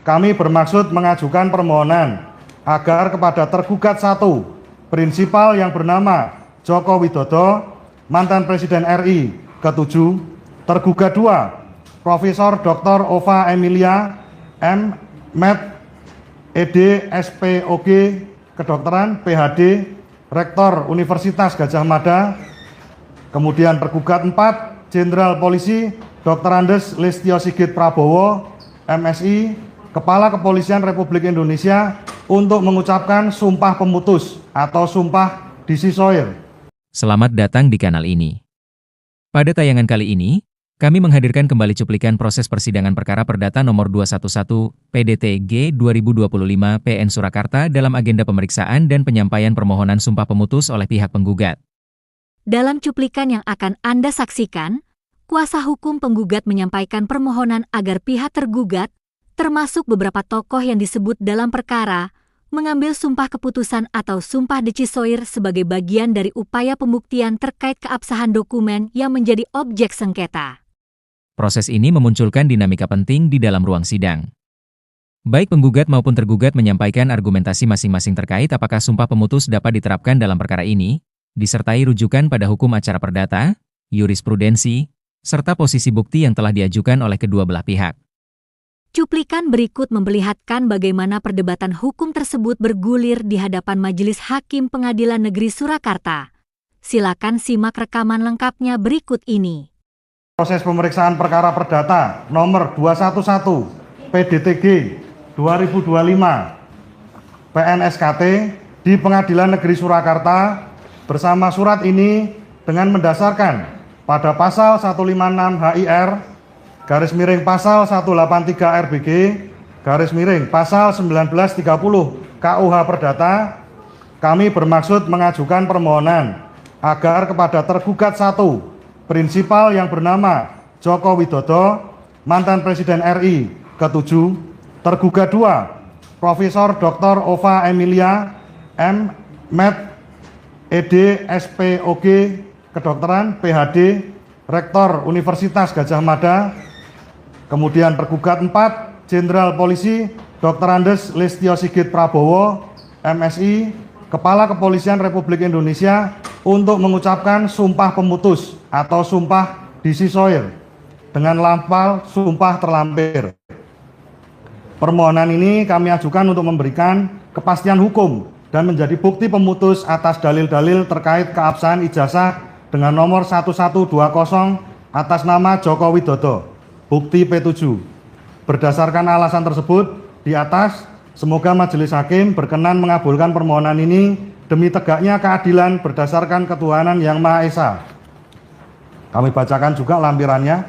kami bermaksud mengajukan permohonan agar kepada tergugat 1, prinsipal yang bernama Joko Widodo, mantan Presiden RI ke-7, tergugat 2, Profesor Dr. Ova Emilia, M.Med. ED, SPOG, Kedokteran, PhD, Rektor Universitas Gadjah Mada. Kemudian tergugat 4, Jenderal Polisi Dr. Andes Listio Sigit Prabowo, MSI, Kepala Kepolisian Republik Indonesia, untuk mengucapkan sumpah pemutus atau sumpah disisoir. Selamat datang di kanal ini. Pada tayangan kali ini, kami menghadirkan kembali cuplikan proses persidangan perkara perdata nomor 211 PDT-G 2025 PN Surakarta dalam agenda pemeriksaan dan penyampaian permohonan sumpah pemutus oleh pihak penggugat. Dalam cuplikan yang akan Anda saksikan, kuasa hukum penggugat menyampaikan permohonan agar pihak tergugat, termasuk beberapa tokoh yang disebut dalam perkara, mengambil sumpah keputusan atau sumpah decisoire sebagai bagian dari upaya pembuktian terkait keabsahan dokumen yang menjadi objek sengketa. Proses ini memunculkan dinamika penting di dalam ruang sidang. Baik penggugat maupun tergugat menyampaikan argumentasi masing-masing terkait apakah sumpah pemutus dapat diterapkan dalam perkara ini, disertai rujukan pada hukum acara perdata, jurisprudensi, serta posisi bukti yang telah diajukan oleh kedua belah pihak. Cuplikan berikut memperlihatkan bagaimana perdebatan hukum tersebut bergulir di hadapan Majelis Hakim Pengadilan Negeri Surakarta. Silakan simak rekaman lengkapnya berikut ini. Proses pemeriksaan perkara perdata nomor 211 PDT-G 2025 PNSKT di Pengadilan Negeri Surakarta bersama surat ini dengan mendasarkan pada pasal 156 HIR garis miring pasal 183 RBG, garis miring pasal 1930 KUH Perdata, kami bermaksud mengajukan permohonan agar kepada tergugat 1, prinsipal yang bernama Joko Widodo, mantan Presiden RI ke-7, tergugat 2, Profesor Dr. Ova Emilia, M.Med. ED, SPOG, Kedokteran, PhD, Rektor Universitas Gadjah Mada. Kemudian tergugat 4, Jenderal Polisi Dr. Andes Listio Sigit Prabowo, MSI, Kepala Kepolisian Republik Indonesia, untuk mengucapkan sumpah pemutus atau sumpah disisoir dengan lafal sumpah terlampir. Permohonan ini kami ajukan untuk memberikan kepastian hukum dan menjadi bukti pemutus atas dalil-dalil terkait keabsahan ijazah dengan nomor 1120 atas nama Joko Widodo. Bukti P7. Berdasarkan alasan tersebut di atas, semoga Majelis Hakim berkenan mengabulkan permohonan ini demi tegaknya keadilan berdasarkan ketuhanan yang Maha Esa. Kami bacakan juga lampirannya.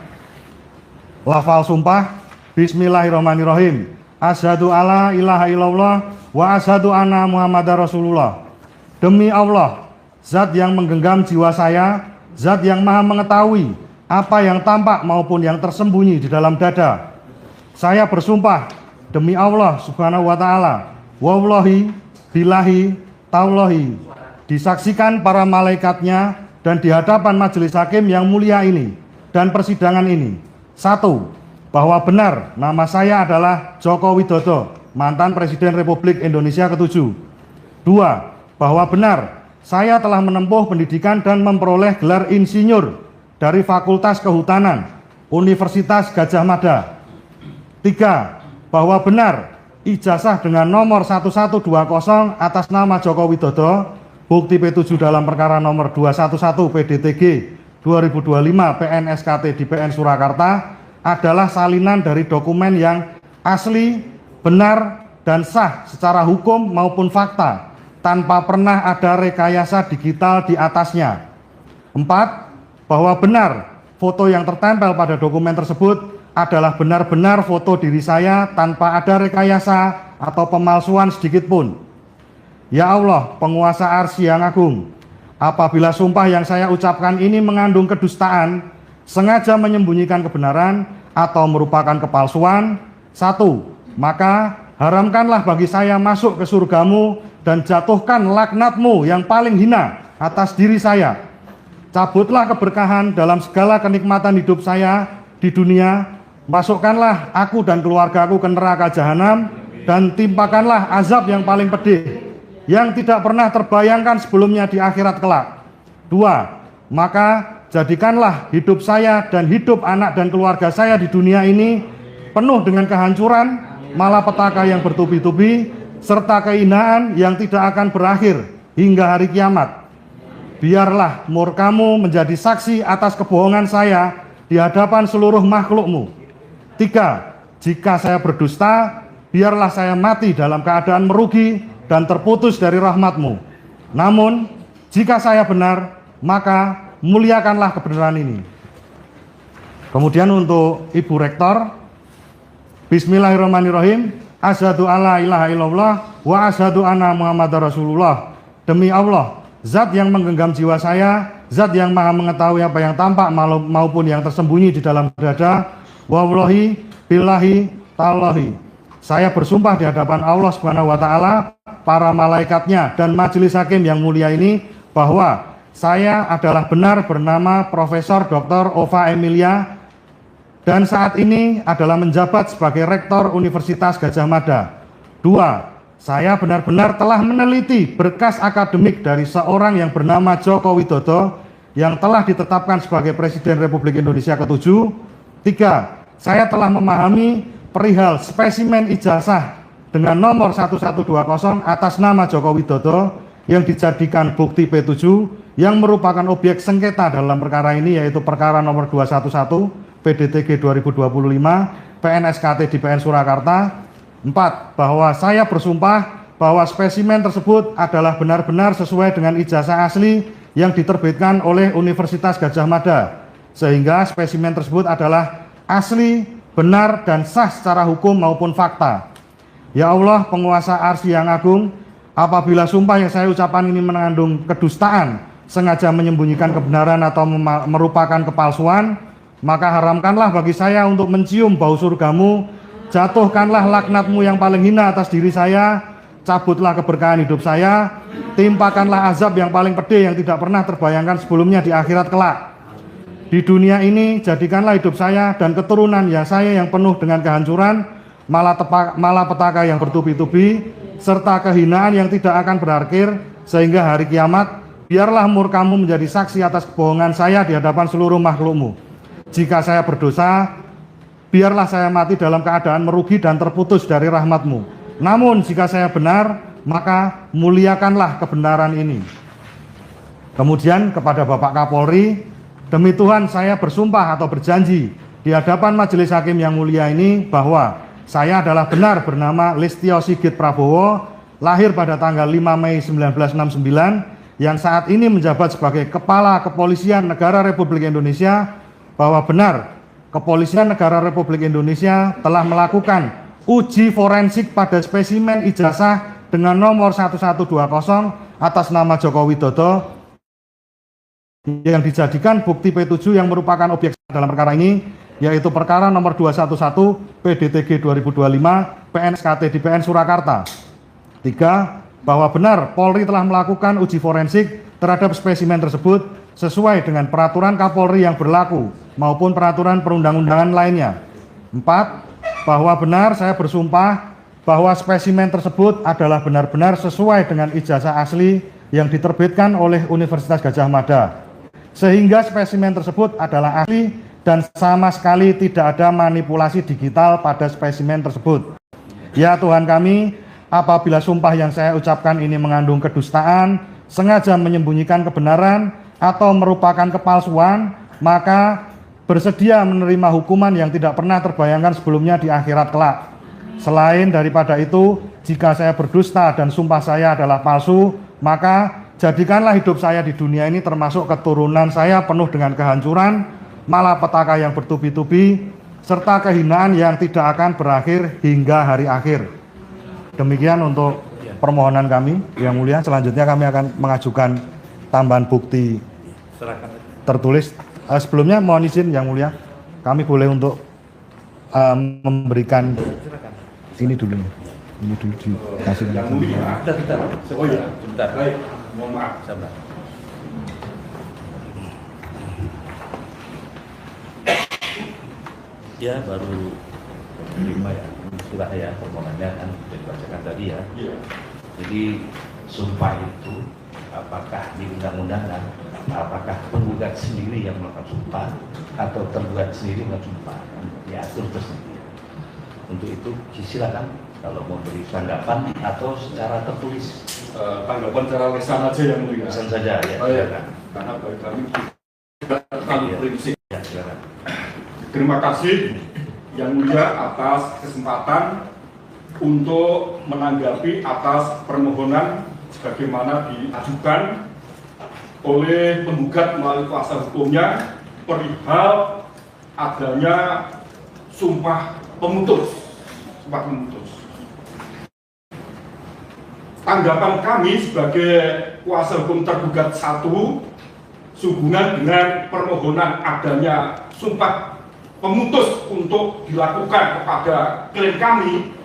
Lafal sumpah. Bismillahirrahmanirrahim. Asyhadu alla ilaha illallah wa asyhadu anna Muhammadar Rasulullah. Demi Allah, zat yang menggenggam jiwa saya, zat yang maha mengetahui apa yang tampak maupun yang tersembunyi di dalam dada. Saya bersumpah demi Allah Subhanahu wa Ta'ala, wallahi billahi taulahi, disaksikan para malaikatnya dan di hadapan majelis hakim yang mulia ini dan persidangan ini. 1, bahwa benar nama saya adalah Joko Widodo, mantan Presiden Republik Indonesia ke-7. 2, bahwa benar saya telah menempuh pendidikan dan memperoleh gelar insinyur dari Fakultas Kehutanan Universitas Gadjah Mada. 3, bahwa benar ijazah dengan nomor 1120 atas nama Joko Widodo, bukti P7 dalam perkara nomor 211 PDT-G 2025 PNSKT di PN Surakarta adalah salinan dari dokumen yang asli, benar, dan sah secara hukum maupun fakta, tanpa pernah ada rekayasa digital di atasnya. 4, bahwa benar foto yang tertempel pada dokumen tersebut adalah benar-benar foto diri saya tanpa ada rekayasa atau pemalsuan sedikit pun. Ya Allah, penguasa arsy yang agung, apabila sumpah yang saya ucapkan ini mengandung kedustaan, sengaja menyembunyikan kebenaran, atau merupakan kepalsuan, 1, maka haramkanlah bagi saya masuk ke surgamu dan jatuhkan laknatmu yang paling hina atas diri saya. Cabutlah keberkahan dalam segala kenikmatan hidup saya di dunia Masukkanlah aku dan keluargaku ke neraka jahanam, dan timpakanlah azab yang paling pedih, yang tidak pernah terbayangkan sebelumnya di akhirat kelak. 2. Maka jadikanlah hidup saya dan hidup anak dan keluarga saya di dunia ini penuh dengan kehancuran, malapetaka yang bertubi-tubi, serta kehinaan yang tidak akan berakhir hingga hari kiamat. Biarlah murkamu menjadi saksi atas kebohongan saya di hadapan seluruh makhlukmu. 3. Jika saya berdusta, biarlah saya mati dalam keadaan merugi dan terputus dari rahmatmu. Namun, jika saya benar, maka muliakanlah kebenaran ini. Kemudian untuk Ibu Rektor, Bismillahirrahmanirrahim. Asyhadu alla ilaha illallah wa asyhadu anna Muhammadar Rasulullah. Demi Allah, zat yang menggenggam jiwa saya, zat yang maha mengetahui apa yang tampak maupun yang tersembunyi di dalam dada. Wallahi billahi tallahi, saya bersumpah di hadapan Allah Subhanahu wa taala, para malaikatnya dan majelis hakim yang mulia ini, bahwa saya adalah benar bernama Profesor Dr. Ova Emilia, dan saat ini adalah menjabat sebagai Rektor Universitas Gadjah Mada. 2. Saya benar-benar telah meneliti berkas akademik dari seorang yang bernama Joko Widodo yang telah ditetapkan sebagai Presiden Republik Indonesia ke-7. 3. Saya telah memahami perihal spesimen ijazah dengan nomor 1120 atas nama Joko Widodo yang dijadikan bukti P7 yang merupakan objek sengketa dalam perkara ini, yaitu perkara nomor 211 PDTG 2025 PNSKT di PN Surakarta. 4. Bahwa saya bersumpah bahwa spesimen tersebut adalah benar-benar sesuai dengan ijazah asli yang diterbitkan oleh Universitas Gadjah Mada, sehingga spesimen tersebut adalah asli, benar, dan sah secara hukum maupun fakta. Ya Allah, penguasa arsy yang agung, apabila sumpah yang saya ucapkan ini mengandung kedustaan, sengaja menyembunyikan kebenaran atau merupakan kepalsuan, maka haramkanlah bagi saya untuk mencium bau surgamu, jatuhkanlah laknatmu yang paling hina atas diri saya, cabutlah keberkahan hidup saya, timpakanlah azab yang paling pedih yang tidak pernah terbayangkan sebelumnya di akhirat kelak. Di dunia ini, jadikanlah hidup saya dan keturunan ya saya yang penuh dengan kehancuran, malapetaka yang bertubi-tubi, serta kehinaan yang tidak akan berakhir, sehingga hari kiamat, biarlah murkamu menjadi saksi atas kebohongan saya di hadapan seluruh makhlukmu. Jika saya berdosa, biarlah saya mati dalam keadaan merugi dan terputus dari rahmatmu. Namun jika saya benar, maka muliakanlah kebenaran ini. Kemudian kepada Bapak Kapolri, demi Tuhan saya bersumpah atau berjanji di hadapan majelis hakim yang mulia ini bahwa saya adalah benar bernama Listio Sigit Prabowo, lahir pada tanggal 5 Mei 1969, yang saat ini menjabat sebagai Kepala Kepolisian Negara Republik Indonesia, bahwa benar Kepolisian Negara Republik Indonesia telah melakukan uji forensik pada spesimen ijazah dengan nomor 1120 atas nama Joko Widodo yang dijadikan bukti P7 yang merupakan objek dalam perkara ini, yaitu perkara nomor 211 PDTG 2025 PNSKT di PN Surakarta. 3. Bahwa benar Polri telah melakukan uji forensik terhadap spesimen tersebut sesuai dengan peraturan Kapolri yang berlaku maupun peraturan perundang-undangan lainnya. 4. Bahwa benar saya bersumpah bahwa spesimen tersebut adalah benar-benar sesuai dengan ijazah asli yang diterbitkan oleh Universitas Gadjah Mada, sehingga spesimen tersebut adalah asli dan sama sekali tidak ada manipulasi digital pada spesimen tersebut. Ya Tuhan kami, apabila sumpah yang saya ucapkan ini mengandung kedustaan, sengaja menyembunyikan kebenaran, atau merupakan kepalsuan, maka bersedia menerima hukuman yang tidak pernah terbayangkan sebelumnya di akhirat kelak. Selain daripada itu, jika saya berdusta dan sumpah saya adalah palsu, maka jadikanlah hidup saya di dunia ini termasuk keturunan saya penuh dengan kehancuran, malapetaka yang bertubi-tubi, serta kehinaan yang tidak akan berakhir hingga hari akhir. Demikian untuk permohonan kami, Yang Mulia. Selanjutnya kami akan mengajukan tambahan bukti tertulis. Sebelumnya mohon izin Yang Mulia, kami boleh untuk memberikan ini dulu. Ini dulu dikasih. Yang Mulia. Sebentar. Baik. Mohon maaf, sabar. Ya, baru terima ya, sudah ya permohonannya kan sudah dibacakan tadi ya. Iya. Jadi sumpah itu apakah di undang-undangan, apakah penggugat sendiri yang melakukan sumpah atau tergugat sendiri melakukan sumpah, diatur tersendiri. Untuk itu silakan kalau mau beri tanggapan atau secara tertulis. Tanggapan secara lisan aja yang mulia. Pesan saja ya. Oh, iya. Silakan. Karena bagi kami tidak terlalu Iya. prinsip. Ya, silakan. Terima kasih yang mulia atas kesempatan untuk menanggapi atas permohonan sebagaimana diajukan oleh penggugat melalui kuasa hukumnya perihal adanya sumpah pemutus. Tanggapan kami sebagai kuasa hukum tergugat 1 sehubungan dengan permohonan adanya sumpah pemutus untuk dilakukan kepada klien kami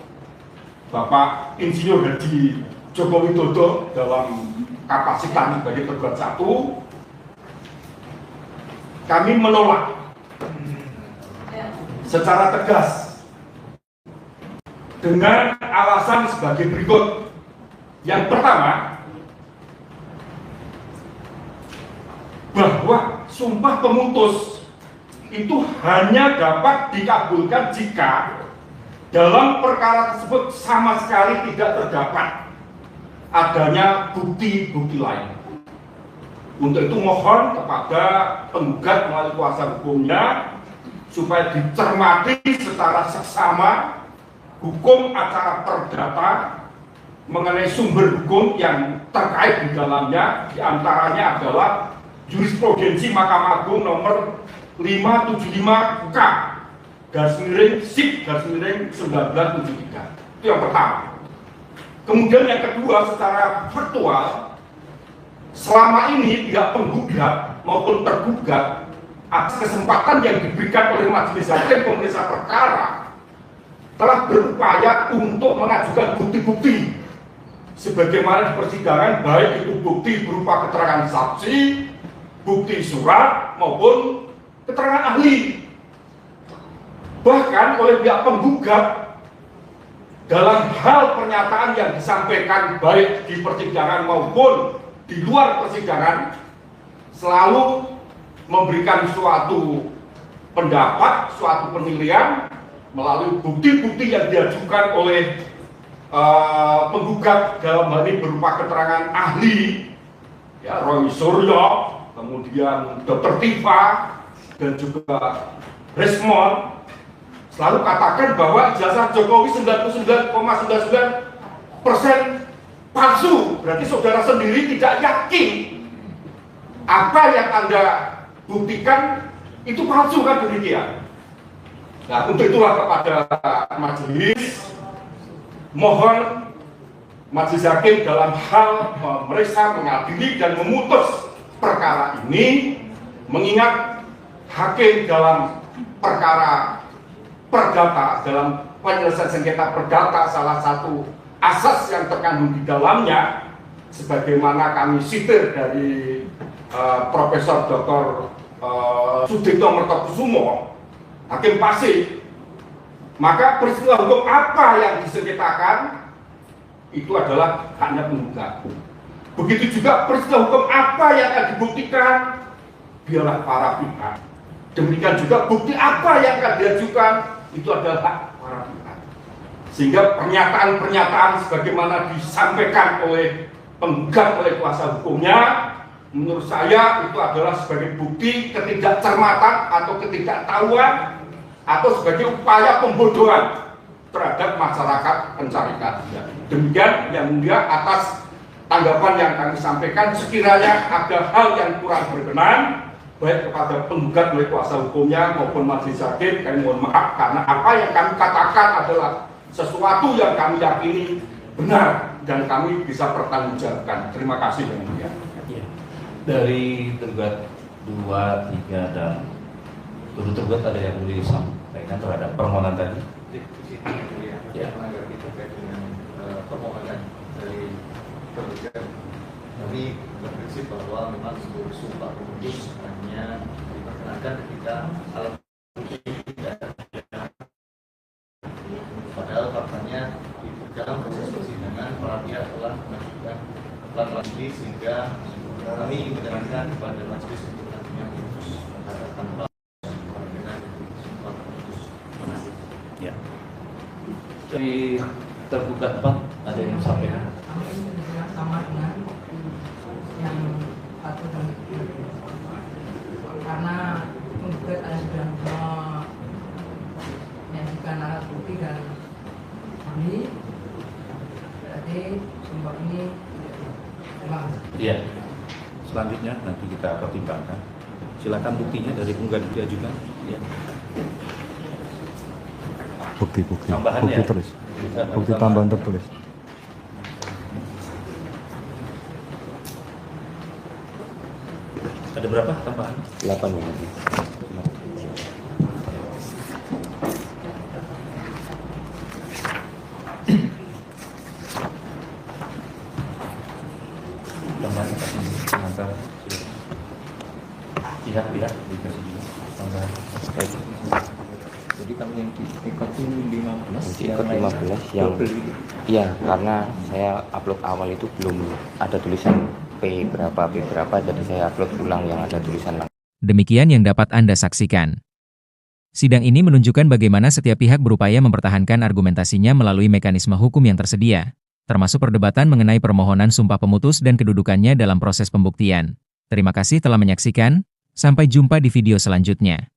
Bapak Insinyur Haji Joko Widodo dalam kapasitas sebagai tergugat 1, kami menolak secara tegas dengan alasan sebagai berikut. Yang pertama, bahwa sumpah pemutus itu hanya dapat dikabulkan jika dalam perkara tersebut sama sekali tidak terdapat adanya bukti-bukti lain. Untuk itu mohon kepada penggugat melalui kuasa hukumnya supaya dicermati secara seksama hukum acara perdata mengenai sumber hukum yang terkait di dalamnya, diantaranya adalah jurisprudensi Mahkamah Agung nomor 575K /SIP/1973. Itu yang pertama. Kemudian yang kedua, secara faktual, selama ini pihak penggugat maupun tergugat atas kesempatan yang diberikan oleh majelis hakim pemeriksa perkara telah berupaya untuk mengajukan bukti-bukti sebagaimana di persidangan, baik itu bukti berupa keterangan saksi, bukti surat maupun keterangan ahli. Bahkan oleh pihak penggugat dalam hal pernyataan yang disampaikan baik di persidangan maupun di luar persidangan selalu memberikan suatu pendapat, suatu penilaian melalui bukti-bukti yang diajukan oleh penggugat dalam hal ini berupa keterangan ahli, ya, Roy Suryo, kemudian Dr. Tifa dan juga Resmond selalu katakan bahwa ijazah Jokowi 99,99% palsu. Berarti saudara sendiri tidak yakin apa yang Anda buktikan itu palsu, kan demikian. Nah, untuk itulah kepada majelis, mohon majelis hakim dalam hal memeriksa, mengadili dan memutus perkara ini, mengingat hakim dalam perkara perdata, dalam penyelesaian sengketa perdata, salah satu asas yang terkandung di dalamnya sebagaimana kami sitir dari Profesor Dr. Sudipto Mertokusumo, Hakim Pasik, maka peristiwa hukum apa yang disengketakan itu adalah haknya penggugat. Begitu juga peristiwa hukum apa yang akan dibuktikan biarlah para pihak. Demikian juga bukti apa yang akan diajukan itu adalah hak para pihak. Sehingga pernyataan-pernyataan sebagaimana disampaikan oleh penggugat oleh kuasa hukumnya, menurut saya itu adalah sebagai bukti ketidakcermatan atau ketidaktahuan atau sebagai upaya pembodohan terhadap masyarakat pencari keadilan. Demikian yang mulia atas tanggapan yang kami sampaikan. Sekiranya ada hal yang kurang berkenan baik kepada penggugat oleh kuasa hukumnya maupun majelis hakim, kami mohon maaf karena apa yang kami katakan adalah sesuatu yang kami yakini benar dan kami bisa pertanggungjawabkan. Terima kasih yang mulia. Dari tergugat 2, 3 dan turut tergugat ada yang boleh disampaikan terhadap permohonan tadi? Ya, menanggapi terkait dengan permohonan dari tergugat, kami berprinsip bahwa memang seluruh sumpah pemutus hanya diperkenankan ketika alat bukti tidak dalam proses persidangan para pihak telah mengajukan majelis sehingga kami ingin menyerahkan kepada majelis untuk nantinya memutus tanpa dengan sumpah pemutus. Ya. Dari tergugat Pak, ada yang sampaikan? Sama dengan yang satu dan karena penggugat ada sudah menyajikan alat bukti dan kami berarti sumpah ini memang. Iya. Selanjutnya nanti kita pertimbangkan. Silakan buktinya dari penggugat diajukan. Ya. Bukti Tambahannya. tulis. Bukti tambahan tertulis. Ada berapa tambahan? 8 menit. Tambahan pengantar pihak-pihak dikasih juga tambahan. Jadi kami yang diikuti 15, yang 15 yang iya, karena saya upload awal itu belum ada tulisan P berapa, jadi saya upload ulang yang ada tulisan langsung. Demikian yang dapat Anda saksikan. Sidang ini menunjukkan bagaimana setiap pihak berupaya mempertahankan argumentasinya melalui mekanisme hukum yang tersedia, termasuk perdebatan mengenai permohonan sumpah pemutus dan kedudukannya dalam proses pembuktian. Terima kasih telah menyaksikan, sampai jumpa di video selanjutnya.